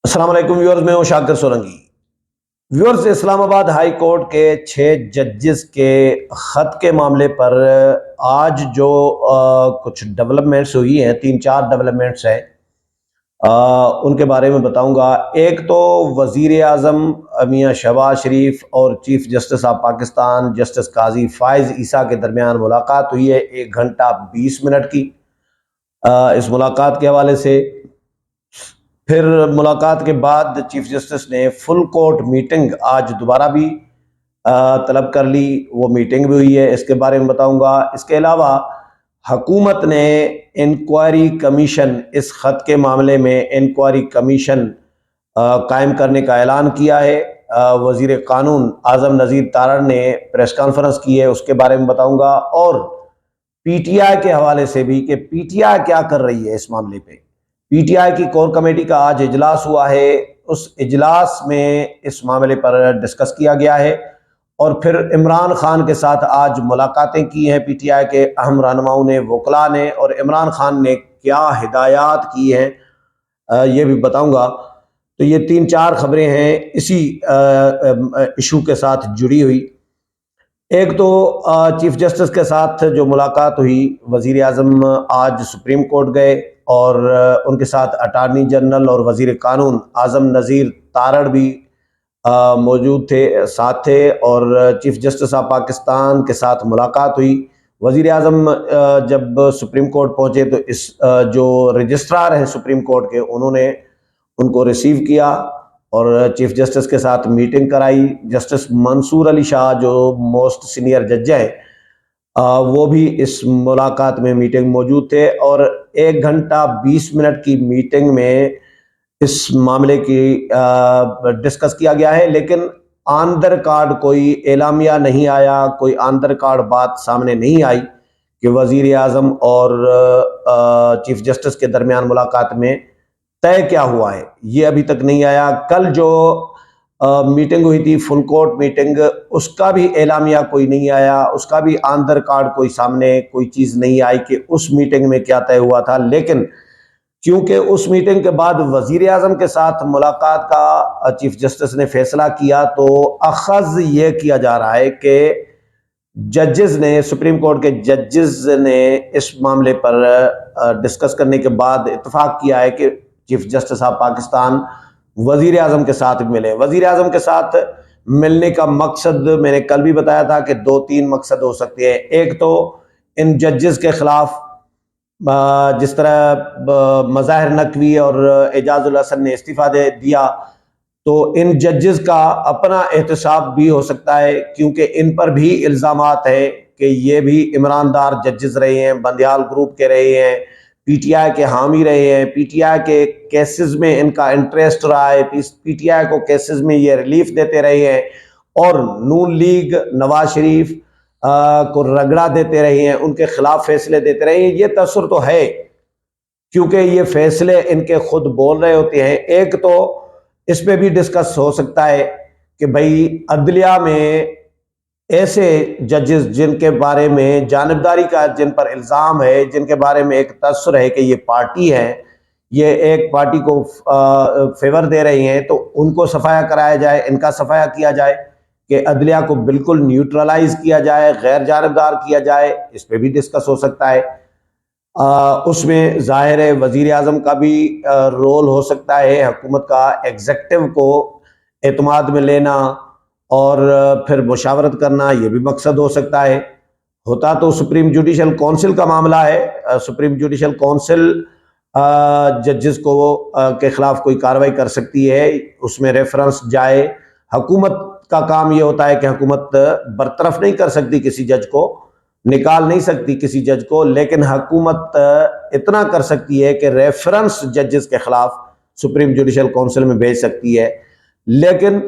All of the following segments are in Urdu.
السلام علیکم ویورز، میں ہوں شاکر سولنگی۔ ویورز، اسلام آباد ہائی کورٹ کے 6 ججز کے خط کے معاملے پر آج جو کچھ ڈیولپمنٹس ہوئی ہیں، 3-4 ڈیولپمنٹس ہیں، ان کے بارے میں بتاؤں گا۔ ایک تو وزیر اعظم میاں شہباز شریف اور chief justice of Pakistan justice قاضی فائز عیسیٰ کے درمیان ملاقات ہوئی ہے 1 گھنٹہ 20 منٹ کی۔ اس ملاقات کے حوالے سے پھر ملاقات کے بعد چیف جسٹس نے فل کورٹ میٹنگ آج دوبارہ بھی طلب کر لی، وہ میٹنگ بھی ہوئی ہے، اس کے بارے میں بتاؤں گا۔ اس کے علاوہ حکومت نے انکوائری کمیشن، اس خط کے معاملے میں انکوائری کمیشن قائم کرنے کا اعلان کیا ہے۔ وزیر قانون اعظم نذیر تارڑ نے پریس کانفرنس کی ہے، اس کے بارے میں بتاؤں گا، اور پی ٹی آئی کے حوالے سے بھی کہ پی ٹی آئی کیا کر رہی ہے اس معاملے پہ۔ پی ٹی آئی کی کور کمیٹی کا آج اجلاس ہوا ہے، اس اجلاس میں اس معاملے پر ڈسکس کیا گیا ہے، اور پھر عمران خان کے ساتھ آج ملاقاتیں کی ہیں پی ٹی آئی کے اہم رہنماؤں نے، وکلاء نے، اور عمران خان نے کیا ہدایات کی ہیں یہ بھی بتاؤں گا۔ تو یہ 3-4 خبریں ہیں اسی ایشو کے ساتھ جڑی ہوئی۔ ایک تو چیف جسٹس کے ساتھ جو ملاقات ہوئی، وزیر اعظم آج سپریم کورٹ گئے اور ان کے ساتھ اٹارنی جنرل اور وزیر قانون اعظم نذیر تارڑ بھی موجود تھے، ساتھ تھے، اور چیف جسٹس آف پاکستان کے ساتھ ملاقات ہوئی۔ وزیر اعظم جب سپریم کورٹ پہنچے تو اس جو رجسٹرار ہیں سپریم کورٹ کے، انہوں نے ان کو ریسیو کیا اور چیف جسٹس کے ساتھ میٹنگ کرائی۔ جسٹس منصور علی شاہ جو موسٹ سینئر جج ہیں، وہ بھی اس ملاقات میں میٹنگ موجود تھے، اور 1 گھنٹہ 20 منٹ کی میٹنگ میں اس معاملے کی ڈسکس کیا گیا ہے، لیکن آن دا ریکارڈ کوئی اعلامیہ نہیں آیا، کوئی آن دا ریکارڈ بات سامنے نہیں آئی کہ وزیر اعظم اور چیف جسٹس کے درمیان ملاقات میں طے کیا ہوا ہے، یہ ابھی تک نہیں آیا۔ کل جو میٹنگ ہوئی تھی فل کورٹ میٹنگ، اس کا بھی اعلامیہ کوئی نہیں آیا، اس کا بھی آن دا ریکارڈ کوئی سامنے کوئی چیز نہیں آئی کہ اس میٹنگ میں کیا طے ہوا تھا۔ لیکن کیونکہ اس میٹنگ کے بعد وزیر اعظم کے ساتھ ملاقات کا چیف جسٹس نے فیصلہ کیا، تو اخذ یہ کیا جا رہا ہے کہ ججز نے، سپریم کورٹ کے ججز نے اس معاملے پر ڈسکس کرنے کے بعد اتفاق کیا ہے کہ چیف جسٹس آف پاکستان وزیر اعظم کے ساتھ ملے۔ وزیر اعظم کے ساتھ ملنے کا مقصد میں نے کل بھی بتایا تھا کہ 2-3 مقصد ہو سکتے ہیں۔ ایک تو ان ججز کے خلاف جس طرح مظاہر نقوی اور اعجاز الحسن نے استعفیٰ دیا، تو ان ججز کا اپنا احتساب بھی ہو سکتا ہے، کیونکہ ان پر بھی الزامات ہیں کہ یہ بھی عمران دار ججز رہے ہیں، بندیال گروپ کے رہے ہیں، پی ٹی آئی کے حامی رہے ہیں، پی ٹی آئی کے کیسز میں ان کا انٹرسٹ رہا ہے، پی ٹی آئی کو کیسز میں یہ ریلیف دیتے رہے ہیں، اور نون لیگ نواز شریف کو رگڑا دیتے رہے ہیں، ان کے خلاف فیصلے دیتے رہے ہیں۔ یہ تاثر تو ہے، کیونکہ یہ فیصلے ان کے خود بول رہے ہوتے ہیں۔ ایک تو اس پہ بھی ڈسکس ہو سکتا ہے کہ بھائی عدلیہ میں ایسے ججز جن کے بارے میں جانبداری کا جن پر الزام ہے، جن کے بارے میں ایک تاثر ہے کہ یہ پارٹی ہے، یہ ایک پارٹی کو فیور دے رہی ہیں، تو ان کو صفایا کرایا جائے، ان کا صفایا کیا جائے کہ عدلیہ کو بالکل نیوٹرلائز کیا جائے، غیر جانبدار کیا جائے۔ اس پہ بھی ڈسکس ہو سکتا ہے۔ اس میں ظاہر ہے وزیر اعظم کا بھی رول ہو سکتا ہے، حکومت کا ایگزیکٹو کو اعتماد میں لینا اور پھر مشاورت کرنا، یہ بھی مقصد ہو سکتا ہے۔ ہوتا تو سپریم جوڈیشل کونسل کا معاملہ ہے، سپریم جوڈیشل کونسل ججز کو کے خلاف کوئی کارروائی کر سکتی ہے، اس میں ریفرنس جائے۔ حکومت کا کام یہ ہوتا ہے کہ حکومت برطرف نہیں کر سکتی کسی جج کو، نکال نہیں سکتی کسی جج کو، لیکن حکومت اتنا کر سکتی ہے کہ ریفرنس ججز کے خلاف سپریم جوڈیشل کونسل میں بھیج سکتی ہے۔ لیکن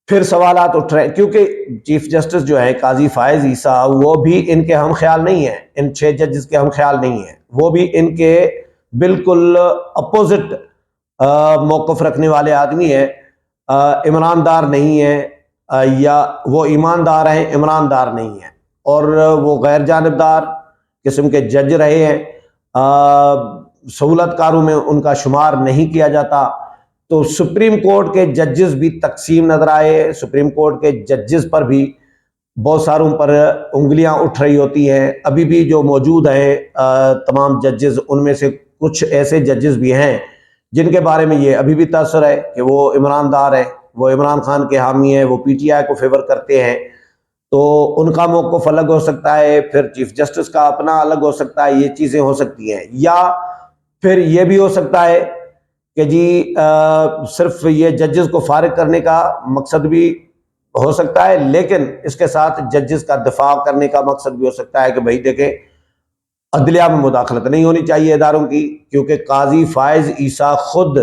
پھر سوالات اٹھ رہے ہیں، کیونکہ چیف جسٹس جو ہے قاضی فائز عیسیٰ، وہ بھی ان کے ہم خیال نہیں ہیں، ان 6 ججز کے ہم خیال نہیں ہیں، وہ بھی ان کے بالکل اپوزٹ موقف رکھنے والے آدمی ہیں، عمران دار نہیں ہیں، یا وہ ایماندار ہیں عمران دار نہیں ہیں، اور وہ غیر جانبدار قسم کے جج رہے ہیں، سہولت کاروں میں ان کا شمار نہیں کیا جاتا۔ تو سپریم کورٹ کے ججز بھی تقسیم نظر آئے، سپریم کورٹ کے ججز پر بھی بہت ساروں پر انگلیاں اٹھ رہی ہوتی ہیں۔ ابھی بھی جو موجود ہیں تمام ججز، ان میں سے کچھ ایسے ججز بھی ہیں جن کے بارے میں یہ ابھی بھی تاثر ہے کہ وہ عمران دار ہیں، وہ عمران خان کے حامی ہیں، وہ پی ٹی آئی کو فیور کرتے ہیں، تو ان کا موقف الگ ہو سکتا ہے، پھر چیف جسٹس کا اپنا الگ ہو سکتا ہے، یہ چیزیں ہو سکتی ہیں۔ یا پھر یہ بھی ہو سکتا ہے کہ جی صرف یہ ججز کو فارغ کرنے کا مقصد بھی ہو سکتا ہے، لیکن اس کے ساتھ ججز کا دفاع کرنے کا مقصد بھی ہو سکتا ہے کہ بھائی دیکھیں عدلیہ میں مداخلت نہیں ہونی چاہیے اداروں کی، کیونکہ قاضی فائز عیسیٰ خود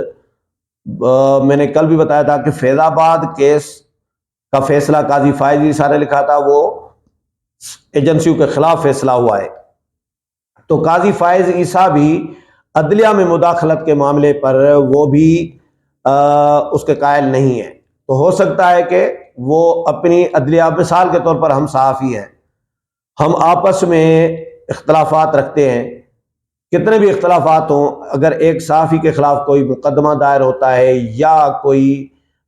میں نے کل بھی بتایا تھا کہ فیض آباد کیس کا فیصلہ قاضی فائز عیسیٰ نے لکھا تھا، وہ ایجنسیوں کے خلاف فیصلہ ہوا ہے۔ تو قاضی فائز عیسیٰ بھی عدلیہ میں مداخلت کے معاملے پر وہ بھی اس کے قائل نہیں ہیں۔ تو ہو سکتا ہے کہ وہ اپنی عدلیہ، مثال کے طور پر ہم صحافی ہیں، ہم آپس میں اختلافات رکھتے ہیں، کتنے بھی اختلافات ہوں، اگر ایک صحافی کے خلاف کوئی مقدمہ دائر ہوتا ہے یا کوئی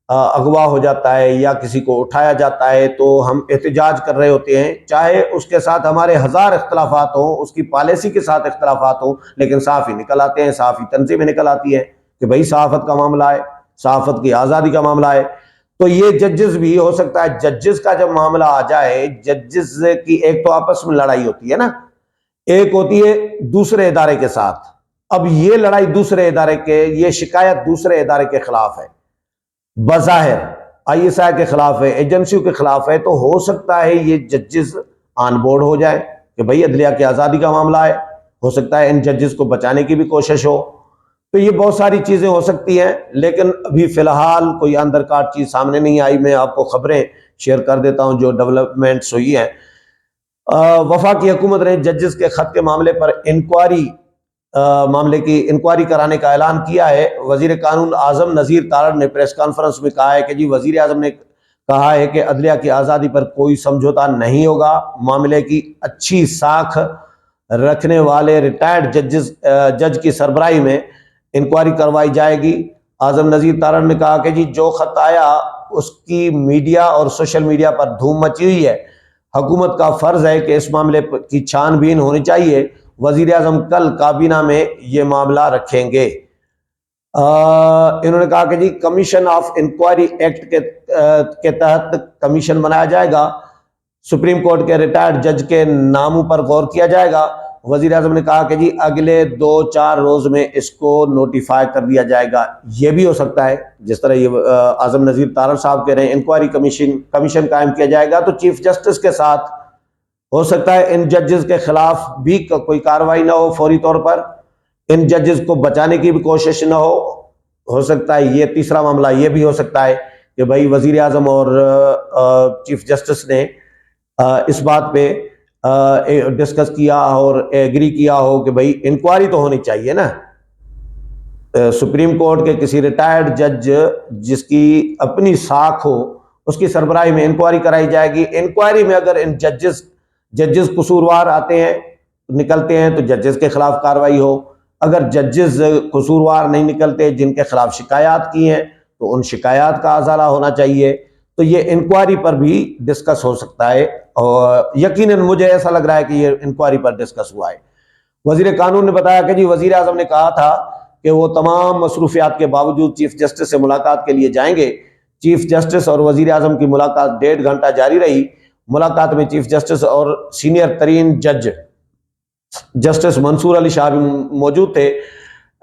اغوا ہو جاتا ہے یا کسی کو اٹھایا جاتا ہے تو ہم احتجاج کر رہے ہوتے ہیں، چاہے اس کے ساتھ ہمارے ہزار اختلافات ہوں، اس کی پالیسی کے ساتھ اختلافات ہوں، لیکن صحافی نکل آتے ہیں، صحافی تنظیمیں نکل آتی ہے کہ بھائی صحافت کا معاملہ ہے، صحافت کی آزادی کا معاملہ ہے۔ تو یہ ججز بھی ہو سکتا ہے، ججز کا جب معاملہ آ جائے، ججز کی ایک تو آپس میں لڑائی ہوتی ہے نا، ایک ہوتی ہے دوسرے ادارے کے ساتھ، اب یہ لڑائی دوسرے ادارے کے، یہ شکایت دوسرے ادارے کے خلاف ہے، بظاہر آئی ایس آئی کے خلاف ہے، ایجنسیوں کے خلاف ہے، تو ہو سکتا ہے یہ ججز آن بورڈ ہو جائے کہ بھائی عدلیہ کی آزادی کا معاملہ ہے، ہو سکتا ہے ان ججز کو بچانے کی بھی کوشش ہو۔ تو یہ بہت ساری چیزیں ہو سکتی ہیں، لیکن ابھی فی الحال کوئی اندر کاٹ چیز سامنے نہیں آئی۔ میں آپ کو خبریں شیئر کر دیتا ہوں جو ڈیولپمنٹس ہوئی ہیں۔ وفاقی حکومت نے ججز کے خط کے معاملے پر معاملے کی انکوائری کرانے کا اعلان کیا ہے۔ وزیر قانون اعظم نذیر تارڑ نے پریس کانفرنس میں کہا ہے کہ جی وزیر اعظم نے کہا ہے کہ عدلیہ کی آزادی پر کوئی سمجھوتہ نہیں ہوگا، معاملے کی اچھی ساکھ رکھنے والے ریٹائرڈ جج کی سربراہی میں انکوائری کروائی جائے گی۔ اعظم نذیر تارڑ نے کہا کہ جی جو خط آیا اس کی میڈیا اور سوشل میڈیا پر دھوم مچی ہوئی ہے، حکومت کا فرض ہے کہ اس معاملے کی چھان بین ہونی چاہیے۔ وزیر اعظم کل کابینہ میں یہ معاملہ رکھیں گے۔ انہوں نے کہا کہ جی کمیشن آف انکوائری ایکٹ کے تحت کمیشن بنایا جائے گا، سپریم کورٹ کے ریٹائرڈ جج کے ناموں پر غور کیا جائے گا۔ وزیر اعظم نے کہا کہ جی اگلے 2-4 روز میں اس کو نوٹیفائی کر دیا جائے گا۔ یہ بھی ہو سکتا ہے جس طرح یہ اعظم نذیر تارڑ صاحب کہہ رہے ہیں انکوائری کمیشن قائم کیا جائے گا، تو چیف جسٹس کے ساتھ ہو سکتا ہے ان ججز کے خلاف بھی کوئی کارروائی نہ ہو فوری طور پر، ان ججز کو بچانے کی بھی کوشش نہ ہو سکتا ہے یہ تیسرا معاملہ یہ بھی ہو سکتا ہے کہ بھائی وزیر اعظم اور چیف جسٹس نے اس بات پہ ڈسکس کیا اور ایگری کیا ہو کہ بھائی انکوائری تو ہونی چاہیے نا۔ سپریم کورٹ کے کسی ریٹائرڈ جج جس کی اپنی ساکھ ہو، اس کی سربراہی میں انکوائری کرائی جائے گی۔ انکوائری میں اگر ان ججز قصوروار آتے ہیں نکلتے ہیں تو ججز کے خلاف کارروائی ہو، اگر ججز قصوروار نہیں نکلتے جن کے خلاف شکایات کی ہیں تو ان شکایات کا ازالہ ہونا چاہیے۔ تو یہ انکوائری پر بھی ڈسکس ہو سکتا ہے، اور یقیناً مجھے ایسا لگ رہا ہے کہ یہ انکوائری پر ڈسکس ہوا ہے۔ وزیر قانون نے بتایا کہ جی وزیر اعظم نے کہا تھا کہ وہ تمام مصروفیات کے باوجود چیف جسٹس سے ملاقات کے لیے جائیں گے۔ چیف جسٹس اور وزیر اعظم کی ملاقات 1.5 گھنٹہ جاری رہی۔ ملاقات میں چیف جسٹس اور سینئر ترین جج جسٹس منصور علی شاہ بھی موجود تھے۔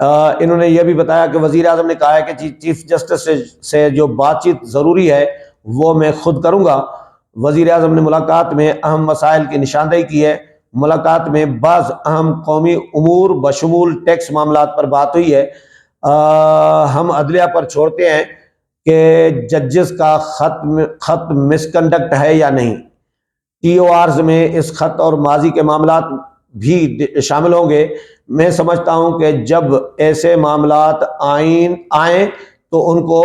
انہوں نے یہ بھی بتایا کہ وزیر اعظم نے کہا ہے کہ چیف جسٹس سے جو بات چیت ضروری ہے وہ میں خود کروں گا۔ وزیر اعظم نے ملاقات میں اہم مسائل کی نشاندہی کی ہے۔ ملاقات میں بعض اہم قومی امور بشمول ٹیکس معاملات پر بات ہوئی ہے۔ ہم عدلیہ پر چھوڑتے ہیں کہ ججز کا خط مس کنڈکٹ ہے یا نہیں۔ ٹی او آرز میں اس خط اور ماضی کے معاملات بھی شامل ہوں گے۔ میں سمجھتا ہوں کہ جب ایسے معاملات آئیں تو ان کو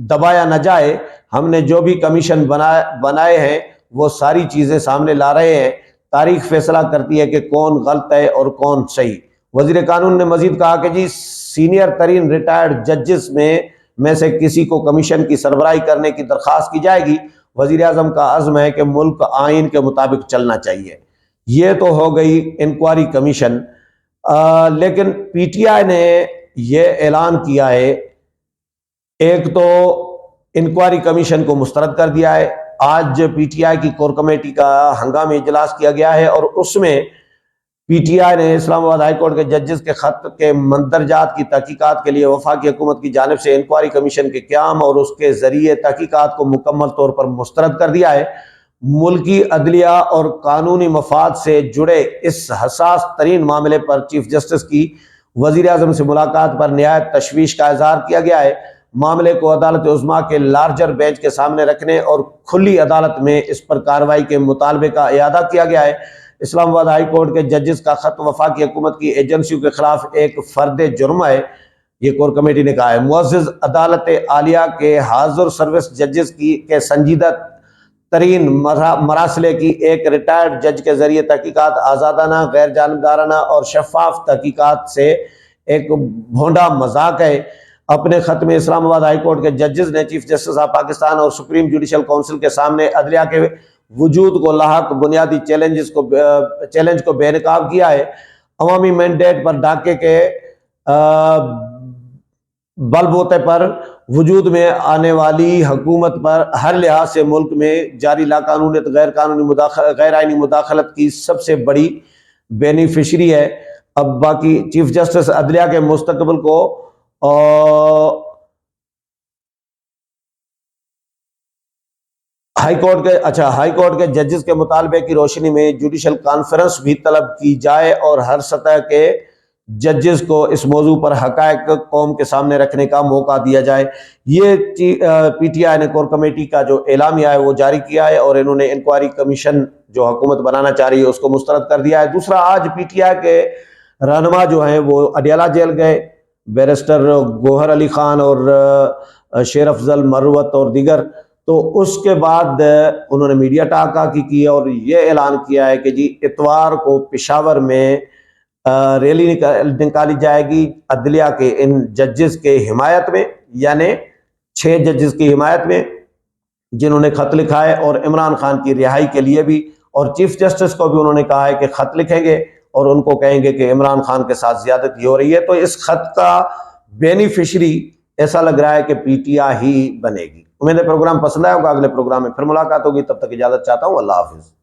دبایا نہ جائے۔ ہم نے جو بھی کمیشن بنائے ہیں وہ ساری چیزیں سامنے لا رہے ہیں۔ تاریخ فیصلہ کرتی ہے کہ کون غلط ہے اور کون صحیح۔ وزیر قانون نے مزید کہا کہ جی سینئر ترین ریٹائرڈ ججز میں سے کسی کو کمیشن کی سربراہی کرنے کی درخواست کی جائے گی۔ وزیر اعظم کا عزم ہے کہ ملک آئین کے مطابق چلنا چاہیے۔ یہ تو ہو گئی انکوائری کمیشن، لیکن پی ٹی آئی نے یہ اعلان کیا ہے، ایک تو انکوائری کمیشن کو مسترد کر دیا ہے۔ آج پی ٹی آئی کی کور کمیٹی کا ہنگامی اجلاس کیا گیا ہے اور اس میں پی ٹی آئی نے اسلام آباد ہائی کورٹ کے ججز کے خط کے مندرجات کی تحقیقات کے لیے وفاقی حکومت کی جانب سے انکوائری کمیشن کے قیام اور اس کے ذریعے تحقیقات کو مکمل طور پر مسترد کر دیا ہے۔ ملکی عدلیہ اور قانونی مفاد سے جڑے اس حساس ترین معاملے پر چیف جسٹس کی وزیر اعظم سے ملاقات پر نہایت تشویش کا اظہار کیا گیا ہے۔ معاملے کو عدالت عظمیٰ کے لارجر بینچ کے سامنے رکھنے اور کھلی عدالت میں اس پر کارروائی کے مطالبے کا اعادہ کیا گیا ہے۔ اسلام آباد ہائی کورٹ کے ججز کا خط وفاقی حکومت کی ایجنسیوں کے خلاف ایک فرد جرم ہے، یہ کور کمیٹی نے کہا ہے۔ معزز عدالت عالیہ کے حاضر سروس ججز کے سنجیدہ ترین مراسلے کی ایک ریٹائرڈ جج کے ذریعے تحقیقات آزادانہ، غیر جانبدارانہ اور شفاف تحقیقات سے ایک بھونڈا مذاق ہے۔ اپنے خط میں اسلام آباد ہائی کورٹ کے ججز نے چیف جسٹس آف پاکستان اور سپریم جوڈیشل کونسل کے سامنے عدلیہ کے وجود کو لاحق بنیادی چیلنج کو بے نقاب کیا ہے۔ عوامی مینڈیٹ پر ڈاکے کے بل بوتے پر وجود میں آنے والی حکومت پر ہر لحاظ سے ملک میں جاری لاقانونیت غیر آئینی مداخلت کی سب سے بڑی بینیفیشری ہے۔ اب باقی چیف جسٹس عدلیہ کے مستقبل کو ہائی کورٹ کے ججز کے مطالبے کی روشنی میں جوڈیشل کانفرنس بھی طلب کی جائے اور ہر سطح کے ججز کو اس موضوع پر حقائق قوم کے سامنے رکھنے کا موقع دیا جائے۔ یہ پی ٹی آئی نے کور کمیٹی کا جو اعلامیہ ہے وہ جاری کیا ہے اور انہوں نے انکوائری کمیشن جو حکومت بنانا چاہ رہی ہے اس کو مسترد کر دیا ہے۔ دوسرا، آج پی ٹی آئی کے رہنما جو ہیں وہ اڈیالہ جیل گئے، بیرسٹر گوہر علی خان اور شیر افضل مروت اور دیگر، تو اس کے بعد انہوں نے میڈیا ٹاک کی اور یہ اعلان کیا ہے کہ جی اتوار کو پشاور میں ریلی نکالی جائے گی عدلیہ کے ان ججز کے حمایت میں، یعنی 6 ججز کی حمایت میں جنہوں نے خط لکھا ہے، اور عمران خان کی رہائی کے لیے بھی، اور چیف جسٹس کو بھی انہوں نے کہا ہے کہ خط لکھیں گے اور ان کو کہیں گے کہ عمران خان کے ساتھ زیادتی ہو رہی ہے۔ تو اس خط کا بینیفیشری ایسا لگ رہا ہے کہ پی ٹی آئی ہی بنے گی۔ امید ہے پروگرام پسند آیا ہوگا، اگلے پروگرام میں پھر ملاقات ہوگی، تب تک اجازت چاہتا ہوں، اللہ حافظ۔